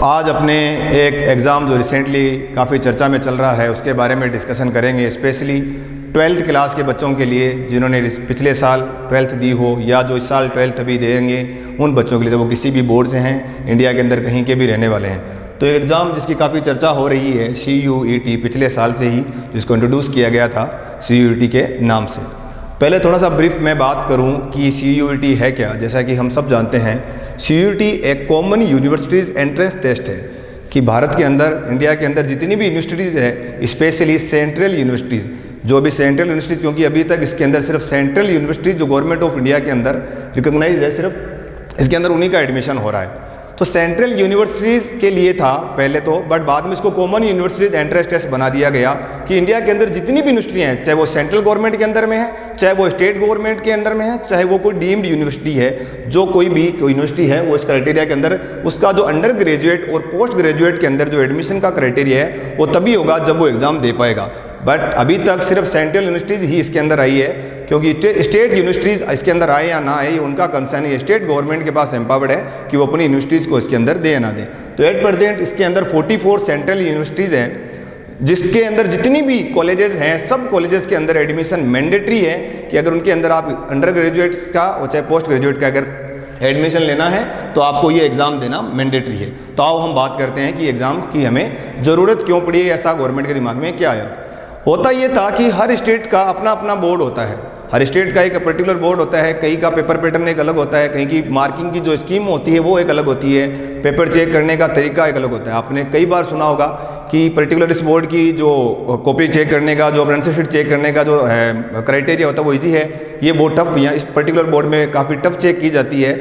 आज अपने एक एग्ज़ाम जो रिसेंटली काफ़ी चर्चा में चल रहा है उसके बारे में डिस्कशन करेंगे। स्पेशली 12th क्लास के बच्चों के लिए जिन्होंने पिछले साल 12th दी हो या जो इस साल 12th अभी देंगे, उन बच्चों के लिए, वो किसी भी बोर्ड से हैं, इंडिया के अंदर कहीं के भी रहने वाले हैं। तो एग्ज़ाम जिसकी काफ़ी चर्चा हो रही है CUET, पिछले साल से ही जिसको इंट्रोड्यूस किया गया था CUET के नाम से। पहले थोड़ा सा ब्रीफ मैं बात करूं कि CUET है क्या। जैसा कि हम सब जानते हैं, CUET एक कॉमन यूनिवर्सिटीज़ एंट्रेंस टेस्ट है कि भारत के अंदर, इंडिया के अंदर जितनी भी यूनिवर्सिटीज़ है, स्पेशली सेंट्रल यूनिवर्सिटीज़, जो भी सेंट्रल यूनिवर्सिटीज़, क्योंकि अभी तक इसके अंदर सिर्फ सेंट्रल यूनिवर्सिटीज़ जो गवर्नमेंट ऑफ इंडिया के अंदर रिकॉग्नाइज है, सिर्फ इसके अंदर उन्हीं का एडमिशन हो रहा है। तो सेंट्रल यूनिवर्सिटीज़ के लिए था पहले तो, बट बाद में इसको कॉमन यूनिवर्सिटीज़ एंट्रेंस टेस्ट बना दिया गया कि इंडिया के अंदर जितनी भी यूनिवर्सिटियाँ हैं, चाहे वो सेंट्रल गवर्नमेंट के अंदर में है, चाहे वो स्टेट गवर्नमेंट के अंडर में है, चाहे वो कोई डीम्ड यूनिवर्सिटी है, जो कोई भी यूनिवर्सिटी है, वो इस क्राइटेरिया के अंदर, उसका जो अंडर ग्रेजुएट और पोस्ट ग्रेजुएट के अंदर जो एडमिशन का क्राइटेरिया है वो तभी होगा जब वो एग्ज़ाम दे पाएगा। बट अभी तक सिर्फ सेंट्रल यूनिवर्सिटीज़ ही इसके अंदर आई है, क्योंकि स्टेट यूनिवर्सिटीज़ इसके अंदर आए या ना आए उनका कंसर्न है। स्टेट गवर्नमेंट के पास एम्पावर्ड है कि वो अपनी यूनिवर्सिटीज़ को इसके अंदर दे या ना दे। तो एट प्रेजेंट इसके अंदर 44 सेंट्रल यूनिवर्सिटीज़ हैं, जिसके अंदर जितनी भी कॉलेजेस हैं, सब कॉलेजेस के अंदर एडमिशन मैंडेटरी है कि अगर उनके अंदर आप अंडर ग्रेजुएट्स का और चाहे पोस्ट ग्रेजुएट का अगर एडमिशन लेना है तो आपको ये एग्ज़ाम देना मैंडेटरी है। तो आओ हम बात करते हैं कि एग्ज़ाम की हमें ज़रूरत क्यों पड़ी, ऐसा गवर्नमेंट के दिमाग में क्या आया। होता ये था कि हर स्टेट का अपना अपना बोर्ड होता है, हर स्टेट का एक पर्टिकुलर बोर्ड होता है, कहीं का पेपर पैटर्न एक अलग होता है, कहीं की मार्किंग की जो स्कीम होती है वो एक अलग होती है, पेपर चेक करने का तरीका एक अलग होता है। आपने कई बार सुना होगा कि पर्टिकुलर इस बोर्ड की जो कॉपी चेक करने का, जो आंसर शीट चेक करने का जो है क्राइटेरिया होता है वो ईजी है, ये बहुत टफ, या इस पर्टिकुलर बोर्ड में काफ़ी टफ चेक की जाती है।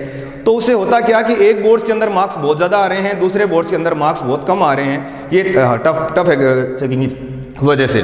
तो उससे होता क्या कि एक बोर्ड के अंदर मार्क्स बहुत ज़्यादा आ रहे हैं, दूसरे बोर्ड के अंदर मार्क्स बहुत कम आ रहे हैं, ये टफ चेकिंग की वजह से।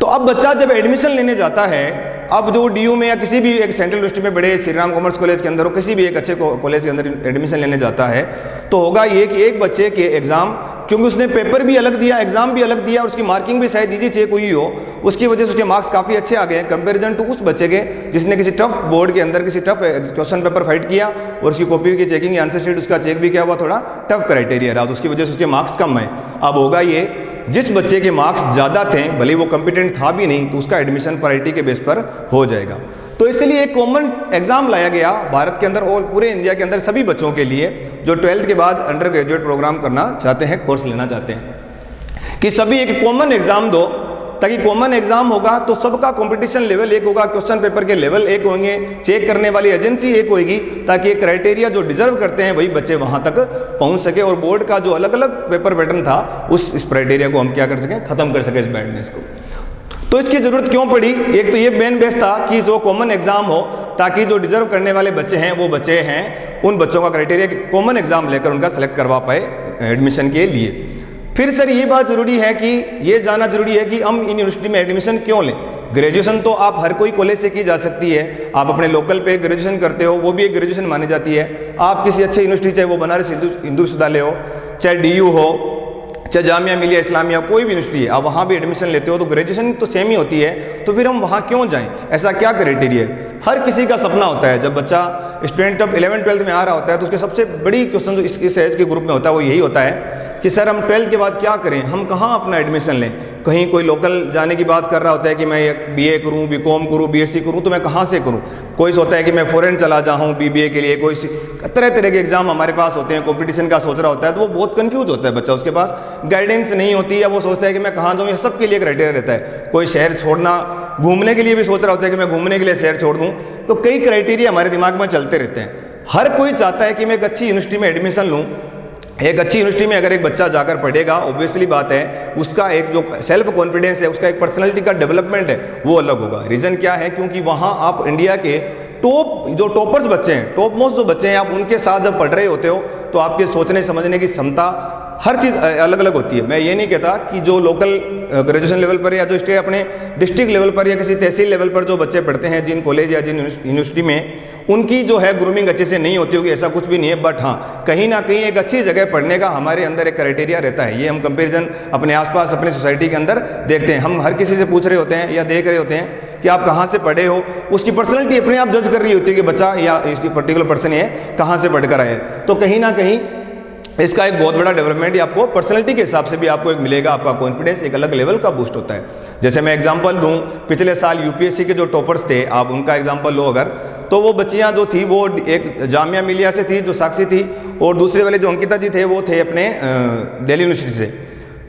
तो अब बच्चा जब एडमिशन लेने जाता है, अब जो DU में या किसी भी एक सेंट्रल यूनिवर्सिटी में, बड़े श्री राम कॉमर्स कॉलेज के अंदर हो, किसी भी एक अच्छे कॉलेज के अंदर एडमिशन लेने जाता है, तो होगा ये कि एक बच्चे के एग्ज़ाम, क्योंकि उसने पेपर भी अलग दिया, एग्ज़ाम भी अलग दिया, और उसकी मार्किंग भी शायद इजी चेक हुई हो, उसकी वजह से उसके मार्क्स काफ़ी अच्छे आ गए हैं कंपेरिजन टू उस बच्चे के जिसने किसी टफ बोर्ड के अंदर किसी टफ क्वेश्चन पेपर फाइट किया और उसकी कॉपी की चेकिंग या आंसर शीट उसका चेक भी किया हुआ, थोड़ा टफ क्राइटेरिया रहा, तो उसकी वजह से उसके मार्क्स कम आए। अब होगा ये, जिस बच्चे के मार्क्स ज़्यादा थे, भले वो कॉम्पिटेंट था भी नहीं, तो उसका एडमिशन प्रायोरिटी के बेस पर हो जाएगा। तो इसलिए एक कॉमन एग्जाम लाया गया भारत के अंदर और पूरे इंडिया के अंदर सभी बच्चों के लिए जो 12th के बाद अंडर ग्रेजुएट प्रोग्राम करना चाहते हैं, कोर्स लेना चाहते हैं, कि सभी एक कॉमन एग्जाम दो, ताकि कॉमन एग्जाम होगा तो सबका कंपटीशन लेवल एक होगा, क्वेश्चन पेपर के लेवल एक होंगे, चेक करने वाली एजेंसी एक होगी, ताकि ये क्राइटेरिया जो डिजर्व करते हैं वही बच्चे वहां तक पहुंच सके, और बोर्ड का जो अलग अलग पेपर पैटर्न था इस क्राइटेरिया को हम क्या कर सकें, खत्म कर सके, इस बैडनेस को। तो इसकी जरूरत क्यों पड़ी? एक तो ये मेन बेस था कि जो कॉमन एग्जाम हो, ताकि जो डिजर्व करने वाले बच्चे हैं वो बच्चे हैं, उन बच्चों का क्राइटेरिया कॉमन एग्जाम लेकर उनका सेलेक्ट करवा पाए एडमिशन के लिए। फिर सर ये बात जरूरी है कि ये जानना जरूरी है कि हम इन यूनिवर्सिटी में एडमिशन क्यों लें। ग्रेजुएशन तो आप हर कोई कॉलेज से की जा सकती है, आप अपने लोकल पे ग्रेजुएशन करते हो, वो भी एक ग्रेजुएशन मानी जाती है। आप किसी अच्छे यूनिवर्सिटी, चाहे वो बनारस हिंदू विश्वविद्यालय हो, चाहे DU हो, चाहे जामिया मिलिया इस्लामिया, कोई भी यूनिवर्सिटी है, आप वहाँ भी एडमिशन लेते हो तो ग्रेजुएशन तो सेम ही होती है। तो फिर हम वहाँ क्यों जाएं? ऐसा क्या क्राइटेरिया है? हर किसी का सपना होता है, जब बच्चा स्टूडेंट अब 11th 12th में आ रहा होता है तो उसके सबसे बड़ी क्वेश्चन जो इस एज के ग्रुप में होता है वो यही होता है कि सर हम 12th के बाद क्या करें, हम कहाँ अपना एडमिशन लें। कहीं कोई लोकल जाने की बात कर रहा होता है कि मैं BA करूँ, BCom करूँ, BSc करूँ, तो मैं कहाँ से करूँ। कोई सोचता है कि मैं फॉरेन चला जाऊँ BBA के लिए, कोई तरह तरह के एग्जाम हमारे पास होते हैं, कंपटीशन का सोच रहा होता है, तो वो बहुत कंफ्यूज होता है बच्चा, उसके पास गाइडेंस नहीं होती, या वो सोचता है कि मैं कहाँ जाऊँ। ये सबके लिए क्राइटेरिया रहता है। कोई शहर छोड़ना, घूमने के लिए भी सोच रहा होता है कि मैं घूमने के लिए शहर छोड़ दूँ। तो कई क्राइटेरिया हमारे दिमाग में चलते रहते हैं। हर कोई चाहता है कि मैं एक अच्छी यूनिवर्सिटी में एडमिशन लूँ। एक अच्छी यूनिवर्सिटी में अगर एक बच्चा जाकर पढ़ेगा, ऑब्वियसली बात है उसका एक जो सेल्फ कॉन्फिडेंस है, उसका एक पर्सनैलिटी का डेवलपमेंट है, वो अलग होगा। रीज़न क्या है? क्योंकि वहाँ आप इंडिया के जो टॉपर्स बच्चे हैं, टॉप मोस्ट जो बच्चे हैं, आप उनके साथ जब पढ़ रहे होते हो तो आपके सोचने समझने की क्षमता, हर चीज़ अलग अलग होती है। मैं ये नहीं कहता कि जो लोकल ग्रेजुएशन लेवल पर या जो स्टेट अपने डिस्ट्रिक्ट लेवल पर या किसी तहसील लेवल पर जो बच्चे पढ़ते हैं जिन कॉलेज या जिन यूनिवर्सिटी में, उनकी जो है ग्रूमिंग अच्छे से नहीं होती होगी, ऐसा कुछ भी नहीं है। बट हाँ, कहीं ना कहीं एक अच्छी जगह पढ़ने का हमारे अंदर एक क्राइटेरिया रहता है। ये हम कंपैरिजन अपने आसपास अपने सोसाइटी के अंदर देखते हैं। हम हर किसी से पूछ रहे होते हैं या देख रहे होते हैं कि आप कहाँ से पढ़े हो, उसकी पर्सनैलिटी अपने आप जज कर रही होती है कि बच्चा या इसकी पर्टिकुलर पर्सन है कहाँ से पढ़कर आए। तो कहीं ना कहीं इसका एक बहुत बड़ा डेवलपमेंट आपको पर्सनैलिटी के हिसाब से भी आपको एक मिलेगा, आपका कॉन्फिडेंस एक अलग लेवल का बूस्ट होता है। जैसे मैं एग्जांपल दूं, पिछले साल यूपीएससी के जो टॉपर्स थे, आप उनका एग्जांपल लो अगर, तो वो बच्चियां जो थी वो एक जामिया मिलिया से थी जो साक्षी थी, और दूसरे वाले जो अंकिता जी थे वो थे अपने दिल्ली यूनिवर्सिटी से।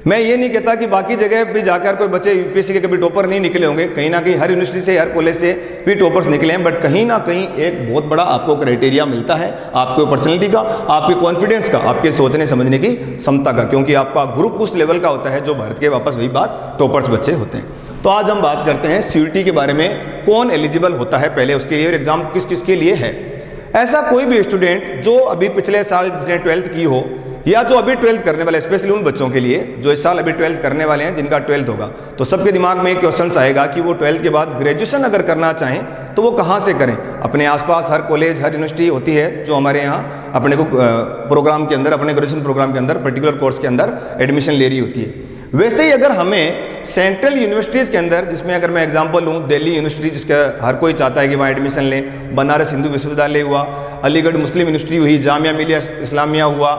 मैं ये नहीं कहता कि बाकी जगह भी जाकर कोई बच्चे यूपीएससी के कभी टॉपर नहीं निकले होंगे, कहीं ना कहीं हर यूनिवर्सिटी से हर कॉलेज से भी टॉपर्स निकले हैं, बट कहीं ना कहीं एक बहुत बड़ा आपको क्राइटेरिया मिलता है आपके पर्सनैलिटी का, आपके कॉन्फिडेंस का, आपके सोचने समझने की क्षमता का, क्योंकि आपका ग्रुप उस लेवल का होता है जो भारत के वापस वही बात टॉपर्स बच्चे होते हैं। तो आज हम बात करते हैं सीयूईटी के बारे में, कौन एलिजिबल होता है पहले उसके लिए और एग्जाम किस किस के लिए है। ऐसा कोई भी स्टूडेंट जो अभी पिछले साल जिसने 12th की हो या जो अभी 12th करने वाले, स्पेशली उन बच्चों के लिए जो इस साल अभी 12th करने वाले हैं जिनका 12th होगा, तो सबके दिमाग में एक क्वेश्चन आएगा कि वो 12th के बाद ग्रेजुएशन अगर करना चाहें तो वो कहाँ से करें। अपने आसपास हर कॉलेज हर यूनिवर्सिटी होती है जो हमारे यहाँ अपने को प्रोग्राम के अंदर, अपने ग्रेजुएशन प्रोग्राम के अंदर पर्टिकुलर कोर्स के अंदर एडमिशन ले रही होती है। वैसे ही अगर हमें सेंट्रल यूनिवर्सिटीज़ के अंदर, जिसमें अगर मैं एग्जांपल लूँ दिल्ली यूनिवर्सिटी जिसका हर कोई चाहता है कि वहाँ एडमिशन लें, बनारस हिंदू विश्वविद्यालय हुआ, अलीगढ़ मुस्लिम यूनिवर्सिटी हुई, जामिया मिलिया इस्लामिया हुआ,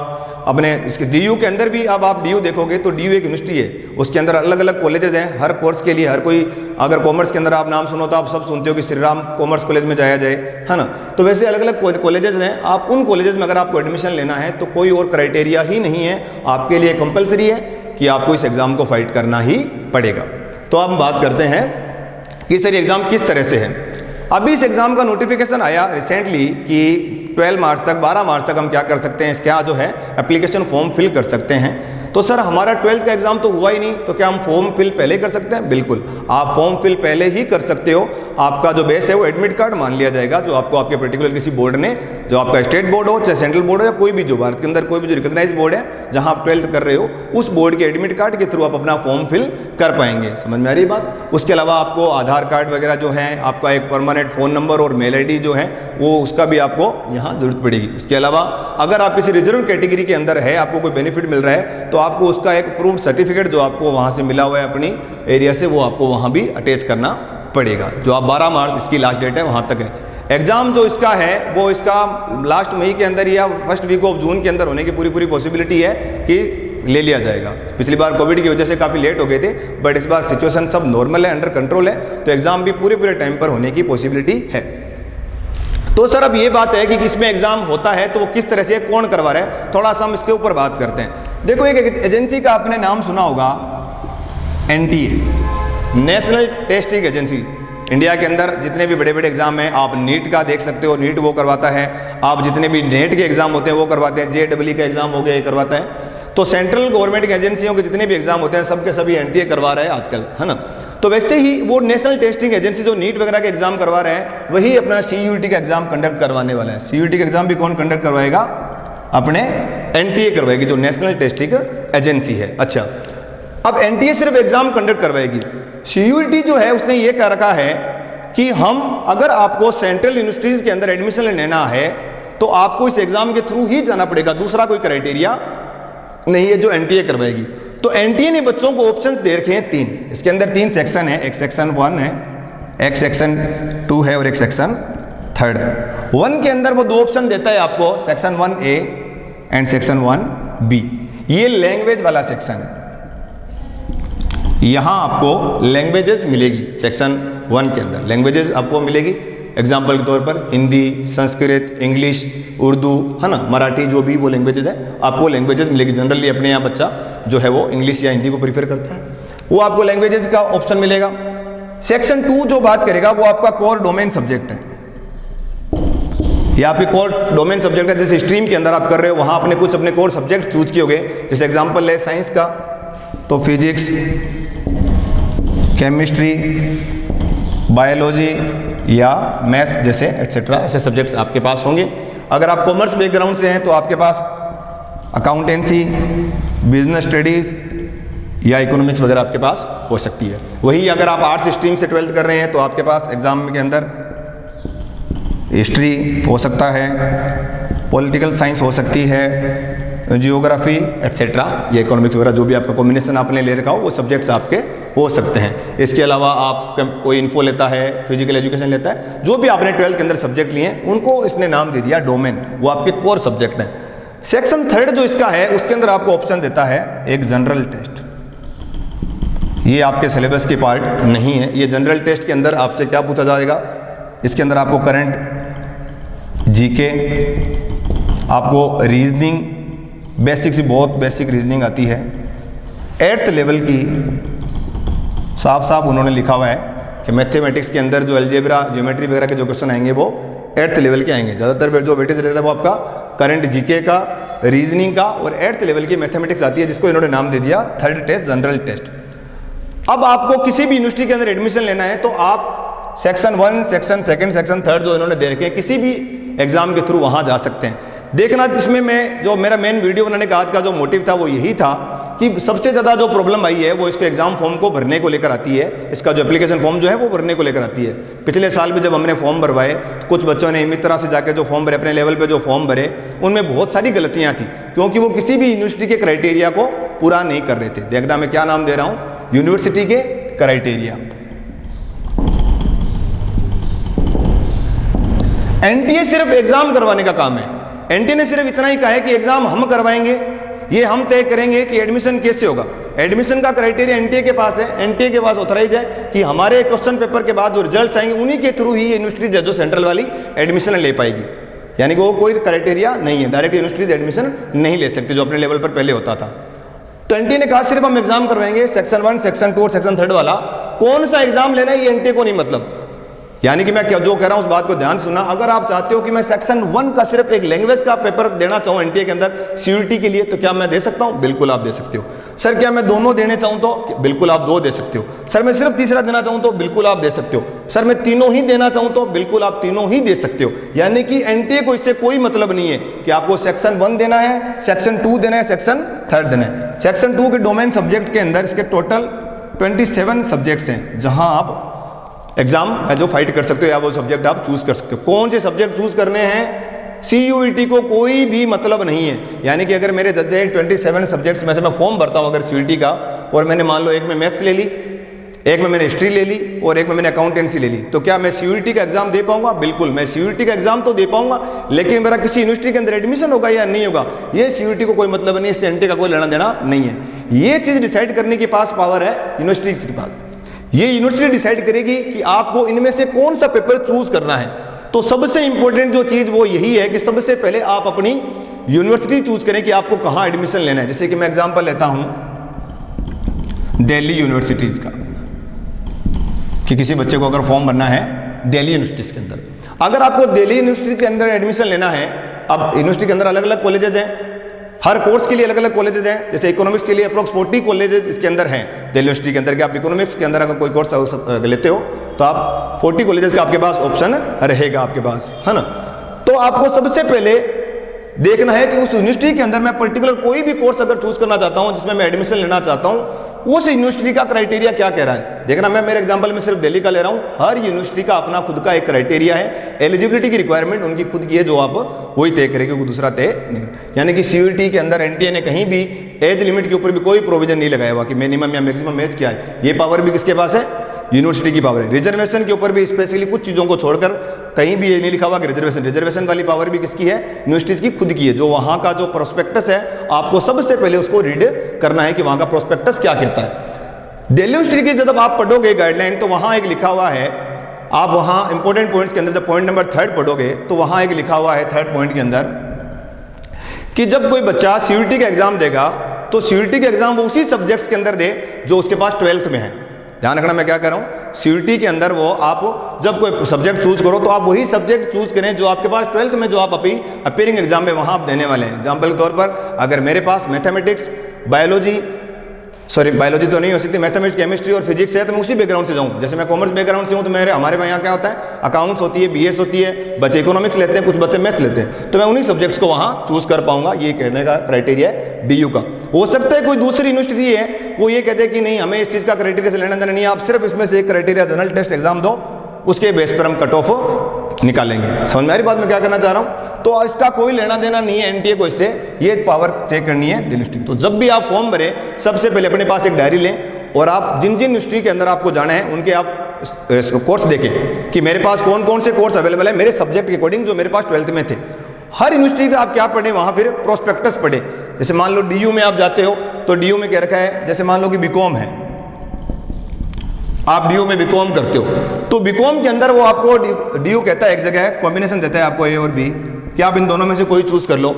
अपने इसके डीयू के अंदर भी अब आप डीयू देखोगे तो डीयू एक यूनिवर्सिटी है, उसके अंदर अलग अलग कॉलेजेस हैं हर कोर्स के लिए। हर कोई अगर कॉमर्स के अंदर आप नाम सुनो तो आप सब सुनते हो कि श्री राम कॉमर्स कॉलेज में जाया जाए, है ना। तो वैसे अलग अलग कॉलेजेस हैं, आप उन कॉलेजेस में अगर आपको एडमिशन लेना है तो कोई और क्राइटेरिया ही नहीं है, आपके लिए कंपलसरी है कि आपको इस एग्ज़ाम को फाइट करना ही पड़ेगा। तो अब हम बात करते हैं कि सर एग्ज़ाम किस तरह से है। अभी इस एग्ज़ाम का नोटिफिकेशन आया रिसेंटली कि 12 मार्च तक 12 मार्च तक हम क्या कर सकते हैं, इसका जो है एप्लीकेशन फॉर्म फिल कर सकते हैं। तो सर हमारा 12th का एग्ज़ाम तो हुआ ही नहीं, तो क्या हम फॉर्म फिल पहले कर सकते हैं? बिल्कुल, आप फॉर्म फिल पहले ही कर सकते हो। आपका जो बेस है वो एडमिट कार्ड मान लिया जाएगा जो आपको आपके पर्टिकुलर किसी बोर्ड ने, जो आपका स्टेट बोर्ड हो चाहे सेंट्रल बोर्ड हो या कोई भी जो भारत के अंदर कोई भी जो रिकॉग्नाइज बोर्ड है जहां आप 12th कर रहे हो, उस बोर्ड के एडमिट कार्ड के थ्रू आप अपना फॉर्म फिल कर पाएंगे। समझ में आ रही बात। उसके अलावा आपको आधार कार्ड वगैरह जो है, आपका एक परमानेंट फ़ोन नंबर और मेल ID जो है वो उसका भी आपको यहाँ जरूरत पड़ेगी। उसके अलावा अगर आप किसी रिजर्व कैटेगरी के अंदर है, आपको कोई बेनिफिट मिल रहा है, तो आपको उसका एक प्रूफ सर्टिफिकेट जो आपको वहाँ से मिला हुआ है अपनी एरिया से, वो आपको वहाँ भी अटैच करना पड़ेगा। जो आप 12 मार्च इसकी लास्ट डेट है वहाँ तक है। एग्ज़ाम जो इसका है वो इसका लास्ट मई के अंदर या फर्स्ट वीक ऑफ जून के अंदर होने की पूरी पॉसिबिलिटी है कि ले लिया जाएगा। पिछली बार कोविड की वजह से काफ़ी लेट हो गए थे, बट इस बार सिचुएशन सब नॉर्मल है, अंडर कंट्रोल है, तो एग्ज़ाम भी पूरे टाइम पर होने की पॉसिबिलिटी है। तो सर अब ये बात है कि इसमें एग्ज़ाम होता है तो वो किस तरह से, कौन करवा रहा है, थोड़ा सा हम इसके ऊपर बात करते हैं। देखो एक एजेंसी का आपने नाम सुना होगा, NTA, national testing agency. India के अंदर जितने भी बड़े बड़े एग्जाम हैं, आप नीट का देख सकते हो, नीट वो करवाता है। आप जितने भी नेट के एग्जाम होते हैं वो करवाते हैं, JEE का एग्जाम हो गया ये करवाता है। तो सेंट्रल गवर्नमेंट की एजेंसियों के जितने भी एग्जाम होते हैं सबके सभी NTA करवा रहा है आजकल, है ना। तो वैसे ही वो नेशनल टेस्टिंग एजेंसी जो नीट वगैरह के एग्जाम करवा रहे हैं, वही अपना CUET का एग्जाम कंडक्ट करवाने वाला है। CUET का एग्जाम भी कौन कंडक्ट करवाएगा? अपने NTA करवाएगी, जो नेशनल टेस्टिंग एजेंसी है। अच्छा, अब NTA सिर्फ एग्जाम कंडक्ट करवाएगी। CUET जो है उसने ये कह रखा है कि हम अगर आपको सेंट्रल यूनिवर्सिटीज़ के अंदर एडमिशन लेना है तो आपको इस एग्जाम के थ्रू ही जाना पड़ेगा, दूसरा कोई क्राइटेरिया नहीं है जो NTA करवाएगी। तो NTA ने बच्चों को ऑप्शंस दे रखे हैं 3। इसके अंदर 3 सेक्शन है, एक सेक्शन 1 है, एक सेक्शन 2 है और एक सेक्शन 3 है। 1 के अंदर वो 2 ऑप्शन देता है आपको, section 1A and section 1B। ये लैंग्वेज वाला सेक्शन है, यहाँ आपको लैंग्वेजेस मिलेगी। सेक्शन 1 के अंदर लैंग्वेजेस आपको मिलेगी, एग्जाम्पल के तौर पर हिंदी, संस्कृत, इंग्लिश, उर्दू, है ना, मराठी, जो भी वो लैंग्वेजेस है आपको लैंग्वेजेस मिलेगी। जनरली अपने यहाँ बच्चा जो है वो इंग्लिश या हिंदी को प्रीफर करता है, वो आपको लैंग्वेजेस का ऑप्शन मिलेगा। सेक्शन 2 जो बात करेगा वो आपका कोर डोमेन सब्जेक्ट है, या आपके कोर डोमेन सब्जेक्ट है। जैसे स्ट्रीम के अंदर आप कर रहे हो वहाँ आपने कुछ अपने कोर सब्जेक्ट चूज किए होंगे। जैसे एग्जाम्पल है साइंस का तो फिजिक्स, केमिस्ट्री, बायोलॉजी या मैथ जैसे एटसेट्रा ऐसे सब्जेक्ट्स आपके पास होंगे। अगर आप कॉमर्स बैकग्राउंड से हैं तो आपके पास अकाउंटेंसी, बिजनेस स्टडीज़ या इकोनॉमिक्स वगैरह आपके पास हो सकती है। वही अगर आप आर्ट्स स्ट्रीम से 12th कर रहे हैं तो आपके पास एग्जाम के अंदर हिस्ट्री हो सकता है, पॉलिटिकल साइंस हो सकती है, जियोग्राफी एटसेट्रा, ये इकोनॉमिक्स वगैरह जो भी आपका कॉम्बिनेशन आपने ले रखा हो वो सब्जेक्ट्स आपके हो सकते हैं। इसके अलावा आप कोई इन्फो लेता है, फिजिकल एजुकेशन लेता है, जो भी आपने 12th के अंदर सब्जेक्ट लिए हैं उनको इसने नाम दे दिया डोमेन, वो आपके कोर सब्जेक्ट हैं। सेक्शन थर्ड जो इसका है उसके अंदर आपको ऑप्शन देता है एक जनरल टेस्ट। ये आपके सिलेबस की पार्ट नहीं है। ये जनरल टेस्ट के अंदर आपसे क्या पूछा जाएगा, इसके अंदर आपको करंट, जीके, आपको रीजनिंग, बेसिक से बहुत बेसिक रीजनिंग आती है। 8th लेवल की साफ साफ उन्होंने लिखा हुआ है कि मैथमेटिक्स के अंदर जो अलजेब्रा, ज्योमेट्री वगैरह के जो क्वेश्चन आएंगे वो 8th लेवल के आएंगे। ज़्यादातर जो वेटेज रहता है वो आपका करंट, जीके का, रीजनिंग का और 8th लेवल की मैथमेटिक्स आती है, जिसको इन्होंने नाम दे दिया थर्ड टेस्ट, जनरल टेस्ट। अब आपको किसी भी यूनिवर्सिटी के अंदर एडमिशन लेना है तो आप सेक्शन 1, सेक्शन 2, सेक्शन 3 जो इन्होंने दे रखे हैं, किसी भी एग्जाम के थ्रू वहां जा सकते हैं। देखना, इसमें मैं जो मेरा मेन वीडियो बनाने का आज का जो मोटिव था वो यही था कि सबसे ज़्यादा जो प्रॉब्लम आई है वो इसको एग्जाम फॉर्म को भरने को लेकर आती है। इसका जो एप्लीकेशन फॉर्म जो है वो भरने को लेकर आती है। पिछले साल भी जब हमने फॉर्म भरवाए तो कुछ बच्चों ने इस तरह से जाकर जो फॉर्म भरे, अपने लेवल पे जो फॉर्म भरे, उनमें बहुत सारी गलतियां थी, क्योंकि वो किसी भी यूनिवर्सिटी के क्राइटेरिया को पूरा नहीं कर रहे थे। देखना मैं क्या नाम दे रहा हूँ, यूनिवर्सिटी के क्राइटेरिया। एनटीए सिर्फ एग्जाम करवाने का काम है। एनटीए ने सिर्फ इतना ही कहा है कि एग्जाम हम करवाएंगे, ये हम तय करेंगे कि एडमिशन कैसे होगा। एडमिशन का क्राइटेरिया एनटीए के पास है, एनटीए के पास ऑथराइज है कि हमारे क्वेश्चन पेपर के बाद जो रिजल्ट्स आएंगे उन्हीं के थ्रू ही यूनिवर्सिटी जो सेंट्रल वाली एडमिशन ले पाएगी। यानी कि वो कोई क्राइटेरिया नहीं है, डायरेक्ट यूनिवर्सिटी एडमिशन नहीं ले सकते जो अपने लेवल पर पहले होता था। तो एनटीए ने कहा सिर्फ हम एग्जाम करवाएंगे, सेक्शन 1, सेक्शन 2 और सेक्शन 3 वाला कौन सा एग्जाम लेना है ये एनटीए को नहीं मतलब। यानी कि मैं क्या जो कह रहा हूं उस बात को ध्यान सुनना। अगर आप चाहते हो कि मैं सेक्शन 1 का सिर्फ एक लैंग्वेज का पेपर देना चाहूं एनटीए के अंदर सीयूईटी के लिए, तो क्या मैं दे सकता हूं? बिल्कुल आप दे सकते हो। सर क्या मैं दोनों देने चाहूं तो बिल्कुल आप 2 दे सकते हो। सर मैं सिर्फ तीसरा देना चाहूं तो बिल्कुल आप दे सकते हो। सर मैं तीनों ही देना चाहूं तो बिल्कुल आप तीनों ही दे सकते हो। यानी कि एनटीए को इससे कोई मतलब नहीं है कि आपको सेक्शन 1 देना है, सेक्शन 2 देना है, सेक्शन 3 देना है। सेक्शन 2 के डोमेन सब्जेक्ट के अंदर इसके टोटल 27 सब्जेक्ट्स हैं जहां आप एग्जाम है जो फाइट कर सकते हो या वो सब्जेक्ट आप चूज कर सकते हो। कौन से सब्जेक्ट चूज करने हैं सीयूईटी को कोई भी मतलब नहीं है। यानी कि अगर मेरे 27 सब्जेक्ट्स में से मैं फॉर्म भरता हूं अगर सीयूईटी का, और मैंने मान लो एक में मैथ्स ले ली, एक में मैंने हिस्ट्री ले ली और एक में मैंने अकाउंटेंसी ले ली, तो क्या मैं सीयूईटी का एग्जाम दे पाऊंगा? बिल्कुल मैं सीयूईटी का एग्जाम तो दे पाऊंगा, लेकिन मेरा किसी यूनिवर्सिटी के अंदर एडमिशन होगा या नहीं होगा ये सीयूईटी को कोई मतलब नहीं है, इससे एनटीए का कोई लेना देना नहीं है। ये चीज डिसाइड करने के पास पावर है यूनिवर्सिटी के पास। ये यूनिवर्सिटी डिसाइड करेगी कि आपको इनमें से कौन सा पेपर चूज करना है। तो सबसे इंपॉर्टेंट जो चीज वो यही है कि सबसे पहले आप अपनी यूनिवर्सिटी चूज करें कि आपको कहां एडमिशन लेना है। जैसे कि मैं एग्जांपल लेता हूं दिल्ली यूनिवर्सिटीज का, कि किसी बच्चे को अगर फॉर्म भरना है दिल्ली यूनिवर्सिटीज के अंदर, अगर आपको दिल्ली यूनिवर्सिटी के अंदर एडमिशन लेना है, अब यूनिवर्सिटी के अंदर अलग अलग कॉलेजेस हैं, हर कोर्स के लिए अलग अलग कॉलेजेस हैं। जैसे इकोनॉमिक्स के लिए अप्रोक्स 40 कॉलेजेस इसके अंदर हैं दिल्ली यूनिवर्सिटी के अंदर, कि आप इकोनॉमिक्स के अंदर अगर कोई कोर्स लेते हो तो आप 40 कॉलेजेस का आपके पास ऑप्शन रहेगा आपके पास, है ना। तो आपको सबसे पहले देखना है कि उस यूनिवर्सिटी के अंदर मैं पर्टिकुलर कोई भी कोर्स अगर चूज करना चाहता हूं जिसमें मैं एडमिशन लेना चाहता हूं, उस यूनिवर्सिटी का क्राइटेरिया क्या कह रहा है। देखना मैं मेरे एग्जांपल में सिर्फ दिल्ली का ले रहा हूं, हर यूनिवर्सिटी का अपना खुद का एक क्राइटेरिया है। एलिजिबिलिटी की रिक्वायरमेंट उनकी खुद की है जो आप वही तय करेंगे, कोई दूसरा तय नहीं। यानी कि सीयूईटी के अंदर एनटीए ने कहीं भी एज लिमिट के ऊपर भी कोई प्रोविजन नहीं लगाया हुआ कि मिनिमम या मैक्सिमम एज क्या है। ये पावर भी किसके पास है? यूनिवर्सिटी की पावर है। रिजर्वेशन के ऊपर भी स्पेशली कुछ चीज़ों को छोड़कर कहीं भी ये नहीं लिखा हुआ कि रिजर्वेशन वाली पावर भी किसकी है? यूनिवर्सिटीज की खुद की है। जो वहाँ का जो प्रोस्पेक्टस है आपको सबसे पहले उसको रीड करना है कि वहाँ का प्रोस्पेक्टस क्या कहता है। दिल्ली यूनिवर्सिटी की जब आप पढ़ोगे गाइडलाइन तो वहाँ एक लिखा हुआ है, आप वहाँ इंपॉर्टेंट पॉइंट्स के अंदर जब पॉइंट नंबर 3 पढ़ोगे तो वहाँ एक लिखा हुआ है 3rd पॉइंट के अंदर कि जब कोई बच्चा सीयूईटी का एग्जाम देगा तो सीयूईटी का एग्जाम वो उसी सब्जेक्ट्स के अंदर दे जो उसके पास 12th में है। ध्यान रखना मैं क्या कर रहा हूँ, सीयूईटी के अंदर वो आप जब कोई सब्जेक्ट चूज करो तो आप वही सब्जेक्ट चूज करें जो आपके पास 12th में जो आप अभी अपीयरिंग एग्जाम में वहाँ आप देने वाले हैं। एग्जाम्पल के तौर पर अगर मेरे पास मैथमेटिक्स, बायोलॉजी तो नहीं हो सकती, मैथमेटिक्स, केमिस्ट्री और फिजिक्स है तो मैं उसी बैकग्राउंड से जाऊँ। जैसे मैं कॉमर्स बैकग्राउंड से हूँ तो हमारे यहाँ क्या होता है, अकाउंट्स होती है, बीएस होती है, बच्चे इकोनॉमिक्स लेते हैं, कुछ बच्चे मैथ लेते हैं, तो मैं उन्हीं सब्जेक्ट्स को वहाँ चूज कर पाऊंगा। ये कहने का क्राइटेरिया है डीयू का। हो सकता है कोई दूसरी यूनिवर्सिटी है वो ये कहते हैं कि नहीं हमें इस चीज़ का क्राइटेरिया से लेना देना नहीं है, आप सिर्फ इसमें से एक क्राइटेरिया जनरल टेस्ट एग्जाम दो, उसके बेस पर हम कट ऑफ निकालेंगे। समझ में आ रही बात मैं क्या करना चाह रहा हूँ। तो इसका कोई लेना देना नहीं है एनटीए को इससे, ये पावर चेक करनी है दिल्ली यूनिवर्सिटी। तो जब भी आप फॉर्म भरें सबसे पहले अपने पास एक डायरी लें और आप जिन जिन यूनिवर्सिटी के अंदर आपको जाना है उनके आप कोर्स देखें कि मेरे पास कौन कौन से कोर्स अवेलेबल है मेरे सब्जेक्ट के अकॉर्डिंग जो मेरे पास 12th में थे। हर यूनिवर्सिटी का आप क्या पढ़े वहाँ फिर प्रोस्पेक्टस पढ़े। जैसे मान लो DU में आप जाते हो तो DU में क्या रखा है, जैसे मान लो कि बीकॉम है, आप DU में बीकॉम करते हो तो बीकॉम के अंदर वो आपको DU कहता है एक जगह कॉम्बिनेशन देता है आपको A और B कि आप इन दोनों में से कोई चूज कर लो।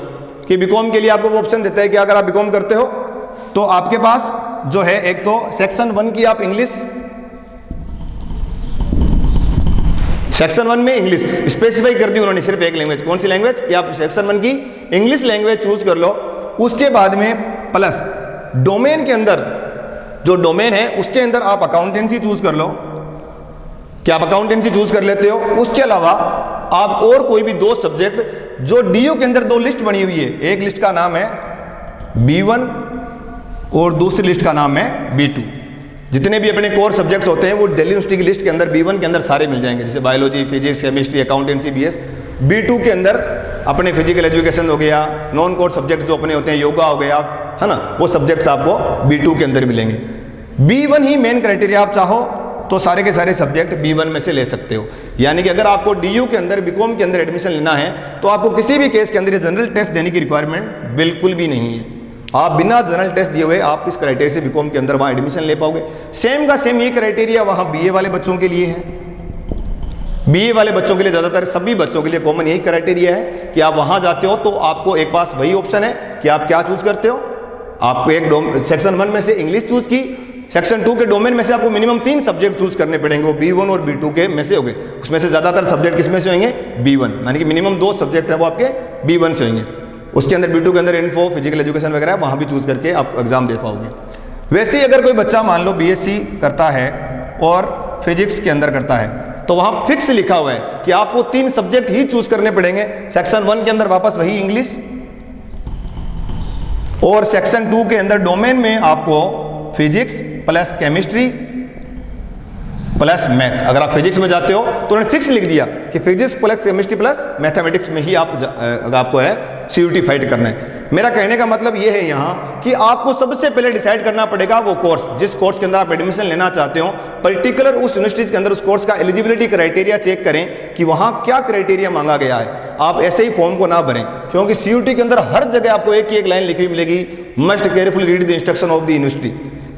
कि बीकॉम के लिए आपको वो ऑप्शन देता है कि अगर आप बीकॉम करते हो तो आपके पास जो है एक तो सेक्शन 1 की आप इंग्लिश, सेक्शन 1 में इंग्लिश स्पेसिफाई कर दी उन्होंने, सिर्फ एक लैंग्वेज, कौन सी लैंग्वेज कि आप सेक्शन 1 की इंग्लिश लैंग्वेज चूज कर लो। उसके बाद में प्लस डोमेन के अंदर, जो डोमेन है उसके अंदर आप अकाउंटेंसी चूज कर लो, कि आप अकाउंटेंसी चूज कर लेते हो। उसके अलावा आप और कोई भी 2 सब्जेक्ट, जो DU के अंदर 2 लिस्ट बनी हुई है, एक लिस्ट का नाम है B1 और दूसरी लिस्ट का नाम है B2। जितने भी अपने कोर सब्जेक्ट्स होते हैं वो दिल्ली यूनिवर्सिटी की लिस्ट के अंदर B1 के अंदर सारे मिल जाएंगे, जैसे biology, physics, chemistry, accountancy, BS। B2 के अंदर अपने फिजिकल एजुकेशन हो गया, नॉन कोर सब्जेक्ट जो अपने होते हैं, योगा हो गया, है ना, वो सब्जेक्ट्स आपको B2 के अंदर मिलेंगे। B1 ही मेन क्राइटेरिया, आप चाहो तो सारे के सारे सब्जेक्ट B1 में से ले सकते हो। यानी कि अगर आपको DU के अंदर बीकॉम के अंदर एडमिशन लेना है तो आपको किसी भी केस के अंदर जनरल टेस्ट देने की रिक्वायरमेंट बिल्कुल भी नहीं है। आप बिना जनरल टेस्ट दिए हुए आप इस क्राइटेरिया से बीकॉम के अंदर वहाँ एडमिशन ले पाओगे। सेम का सेम ये क्राइटेरिया वहाँ BA वाले बच्चों के लिए है। BA वाले बच्चों के लिए ज़्यादातर सभी बच्चों के लिए कॉमन यही क्राइटेरिया है कि आप वहाँ जाते हो तो आपको एक पास वही ऑप्शन है कि आप क्या चूज करते हो। आपको एक सेक्शन 1 में से इंग्लिश चूज की, सेक्शन 2 के डोमेन में से आपको मिनिमम 3 सब्जेक्ट चूज करने पड़ेंगे, वो B1 और B2 के में से होंगे। उसमें से ज्यादातर सब्जेक्ट किसमें से होंगे, B1, यानी कि मिनिमम 2 सब्जेक्ट है वो आपके B1 से होंगे। उसके अंदर B2 के अंदर इन्फो, फिजिकल एजुकेशन वगैरह वहां भी चूज करके आप एग्जाम दे पाओगे। वैसे ही अगर कोई बच्चा मान लो BSc करता है और फिजिक्स के अंदर करता है तो वहां फिक्स लिखा हुआ है कि आपको 3 सब्जेक्ट ही चूज करने पड़ेंगे। सेक्शन 1 के अंदर वापस वही इंग्लिश, और सेक्शन 2 के अंदर डोमेन में आपको physics plus chemistry plus maths. अगर आप फिजिक्स में जाते हो तो उन्होंने फिक्स लिख दिया कि physics plus chemistry plus mathematics में ही आपको है CUT फाइट करना है। मेरा कहने का मतलब ये है यहाँ कि आपको सबसे पहले डिसाइड करना पड़ेगा वो कोर्स, जिस कोर्स के अंदर आप एडमिशन लेना चाहते हो, पर्टिकुलर उस यूनिवर्सिटी के अंदर उस कोर्स का एलिजिबिलिटी क्राइटेरिया चेक करें कि वहाँ क्या क्राइटेरिया मांगा गया है। आप ऐसे ही फॉर्म को ना भरें, क्योंकि CUT के अंदर हर जगह आपको एक ही एक लाइन लिखी हुई मिलेगी, must carefully read the instruction of the university,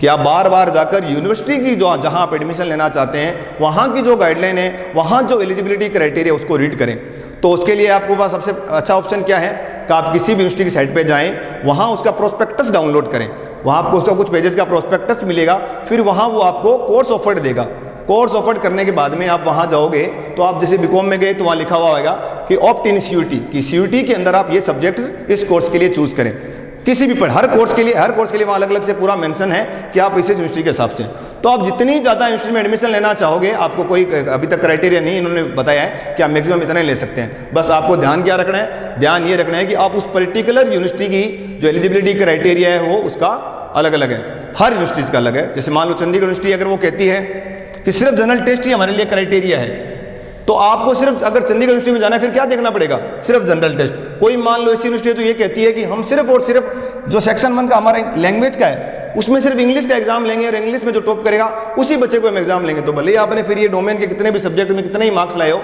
कि आप बार बार जाकर यूनिवर्सिटी की जो जहां आप एडमिशन लेना चाहते हैं वहां की जो गाइडलाइन है, वहां जो एलिजिबिलिटी क्राइटेरिया उसको रीड करें। तो उसके लिए आपको पास सबसे अच्छा ऑप्शन क्या है कि आप किसी भी यूनिवर्सिटी की साइट पे जाएं, वहां उसका प्रोस्पेक्टस डाउनलोड करें, वहां आपको उसका कुछ पेजेस का प्रोस्पेक्टस मिलेगा, फिर वहां वो आपको कोर्स ऑफर्ड देगा। कोर्स ऑफर्ड करने के बाद में आप वहां जाओगे तो आप जैसे बीकॉम में गए तो वहां लिखा हुआ होगा कि ऑप्ट इन CUT, कि CUT के अंदर आप ये सब्जेक्ट इस कोर्स के लिए चूज करें। किसी भी हर कोर्स के लिए वहाँ अलग अलग से पूरा मेंशन है कि आप इस यूनिवर्सिटी के हिसाब से। तो आप जितनी ज़्यादा यूनिवर्सिटी में एडमिशन लेना चाहोगे, आपको कोई अभी तक क्राइटेरिया नहीं इन्होंने बताया है कि आप मैक्सिमम इतना ही ले सकते हैं। बस आपको ध्यान क्या रखना है, ध्यान ये रखना है कि आप उस पर्टिकुलर यूनिवर्सिटी की जो एलिजिबिलिटी क्राइटेरिया है वो उसका अलग अलग है, हर यूनिवर्सिटीज़ का अलग है। जैसे मान लो चंडीगढ़ यूनिवर्सिटी अगर वो कहती है कि सिर्फ जनरल टेस्ट ही हमारे लिए क्राइटेरिया है, तो आपको सिर्फ अगर चंडीगढ़ यूनिवर्सिटी में जाना है फिर क्या देखना पड़ेगा, सिर्फ जनरल टेस्ट। कोई मान लो ऐसी यूनिवर्सिटी तो ये कहती है कि हम सिर्फ और सिर्फ जो सेक्शन 1 का हमारा लैंग्वेज का है उसमें सिर्फ इंग्लिश का एग्जाम लेंगे और इंग्लिश में जो टॉप करेगा उसी बच्चे को हम एग्जाम लेंगे। तो भले ही आपने फिर ये डोमेन के कितने भी सब्जेक्ट में कितने ही मार्क्स लाए हो,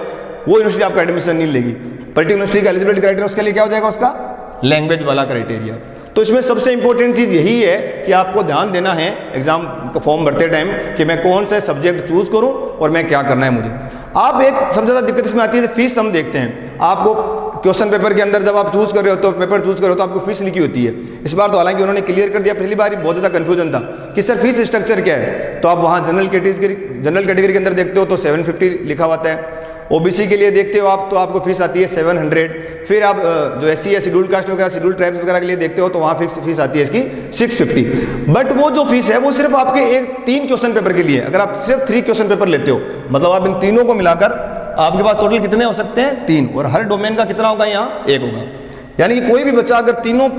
वो यूनिवर्सिटी आपका एडमिशन नहीं लेगी। पर्टिकुलर यूनिवर्सिटी का एलिजिबिलिटी क्राइटेरिया उसके लिए क्या हो जाएगा, उसका लैंग्वेज वाला क्राइटेरिया। तो इसमें सबसे इंपॉर्टेंट चीज़ यही है कि आपको ध्यान देना है एग्जाम का फॉर्म भरते टाइम कि मैं कौन सा सब्जेक्ट चूज करूं और मैं क्या करना है मुझे। आप एक सबसे ज़्यादा दिक्कत इसमें आती है, फीस हम देखते हैं। आपको क्वेश्चन पेपर के अंदर जब आप चूज कर रहे हो तो पेपर चूज कर रहे हो तो आपको फीस लिखी होती है। इस बार तो हालांकि उन्होंने क्लियर कर दिया, पिछली बार बहुत ज़्यादा कंफ्यूजन था कि सर फीस स्ट्रक्चर क्या है। तो आप वहाँ जनरल कैटेगरी के अंदर देखते हो तो 750 लिखा हुआ है। OBC के लिए देखते हो आप तो आपको फीस आती है 700। फिर आप जो SC या शेड्यूल्ड कास्ट वगैरह, शेड्यूल्ड ट्राइब्स वगैरह के लिए देखते हो तो वहाँ फिक्स फीस आती है इसकी 650। बट वो जो फीस है वो सिर्फ आपके 3 क्वेश्चन पेपर के लिए। अगर आप सिर्फ 3 क्वेश्चन पेपर लेते हो, मतलब आप इन तीनों को मिलाकर आपके पास टोटल कितने हो सकते हैं, 3, और हर डोमेन का कितना होगा, यहाँ 1 होगा। यानी कि कोई भी बच्चा अगर तीनों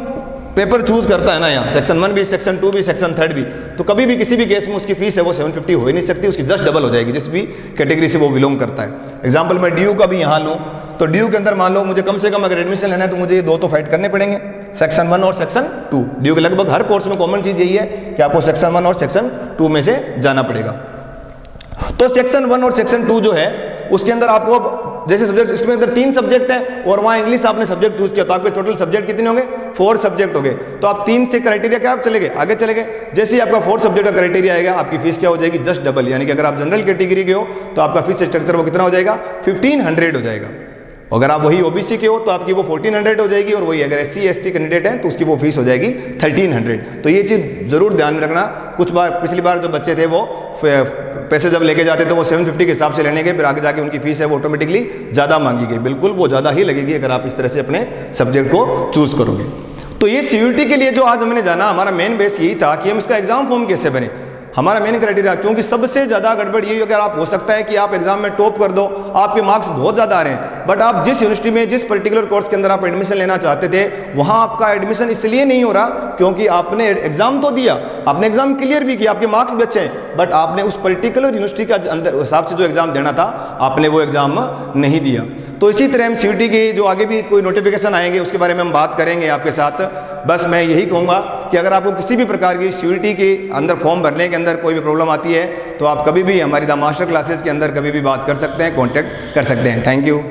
पेपर चूज करता है ना, यहाँ सेक्शन 1 भी, सेक्शन 2 भी, सेक्शन 3 भी, तो कभी भी किसी भी केस में उसकी फीस है वो 750 हो ही नहीं सकती, उसकी 10 डबल हो जाएगी जिस भी कैटेगरी से वो बिलोंग करता है। एग्जाम्पल मैं DU का भी यहाँ लूँ तो DU के अंदर मान लो मुझे कम से कम अगर एडमिशन लेना है तो मुझे ये 2 तो फाइट करने पड़ेंगे, सेक्शन 1 और सेक्शन 2। DU के लगभग हर कोर्स में कॉमन चीज़ यही है कि आपको सेक्शन 1 और सेक्शन 2 में से जाना पड़ेगा। तो सेक्शन 1 और सेक्शन 2 जो है उसके अंदर आपको अब जैसे सब्जेक्ट इसमें अंदर 3 सब्जेक्ट है और वहाँ इंग्लिश आपने सब्जेक्ट चूज किया, तो आपके टोटल सब्जेक्ट कितने होंगे? 4 सब्जेक्ट हो गए। तो आप 3 से क्राइटेरिया क्या आप चले गए, आगे चले गए। जैसे ही आपका 4 सब्जेक्ट का क्राइटेरिया आएगा, आपकी फीस क्या हो जाएगी? Just double. यानी कि अगर आप जनरल कैटेगरी के हो तो आपका फीस स्ट्रक्चर वो कितना हो जाएगा? 1500 हो जाएगा। अगर आप वही ओबीसी के हो तो आपकी वो 1400 हो जाएगी, और वही अगर SC ST कैंडिडेट हैं तो उसकी वो फीस हो जाएगी 1300। तो ये चीज़ जरूर ध्यान में रखना। कुछ बार पिछली बार जो बच्चे थे वो पैसे जब लेके जाते तो वो 750 के हिसाब से लेने गए, फिर आगे जाके उनकी फीस है वो ऑटोमेटिकली ज़्यादा मांगी गई। बिल्कुल वो ज़्यादा ही लगेगी अगर आप इस तरह से अपने सब्जेक्ट को चूज़ करोगे। तो ये CUET के लिए जो आज हमने जाना, हमारा मेन बेस यही था कि हम इसका एग्जाम फॉर्म कैसे बने, हमारा मेन क्राइटेरिया। क्योंकि सबसे ज़्यादा गड़बड़ यही अगर आप हो सकता है कि आप एग्जाम में टॉप कर दो, आपके मार्क्स बहुत ज़्यादा आ रहे हैं, बट आप जिस यूनिवर्सिटी में जिस पर्टिकुलर कोर्स के अंदर आप एडमिशन लेना चाहते थे वहाँ आपका एडमिशन इसलिए नहीं हो रहा क्योंकि आपने एग्जाम तो दिया, आपने एग्जाम क्लियर भी किया, आपके मार्क्स भी अच्छे हैं, बट आपने उस पर्टिकुलर यूनिवर्सिटी का अंदर हिसाब से जो एग्जाम देना था आपने वो एग्जाम नहीं दिया। तो इसी तरह हम CUET की जो आगे भी कोई नोटिफिकेशन आएंगे उसके बारे में हम बात करेंगे आपके साथ। बस मैं यही कहूँगा कि अगर आपको किसी भी प्रकार की CUET के अंदर फॉर्म भरने के अंदर कोई भी प्रॉब्लम आती है तो आप कभी भी हमारी द मास्टर क्लासेस के अंदर कभी भी बात कर सकते हैं, कॉन्टैक्ट कर सकते हैं। Thank you.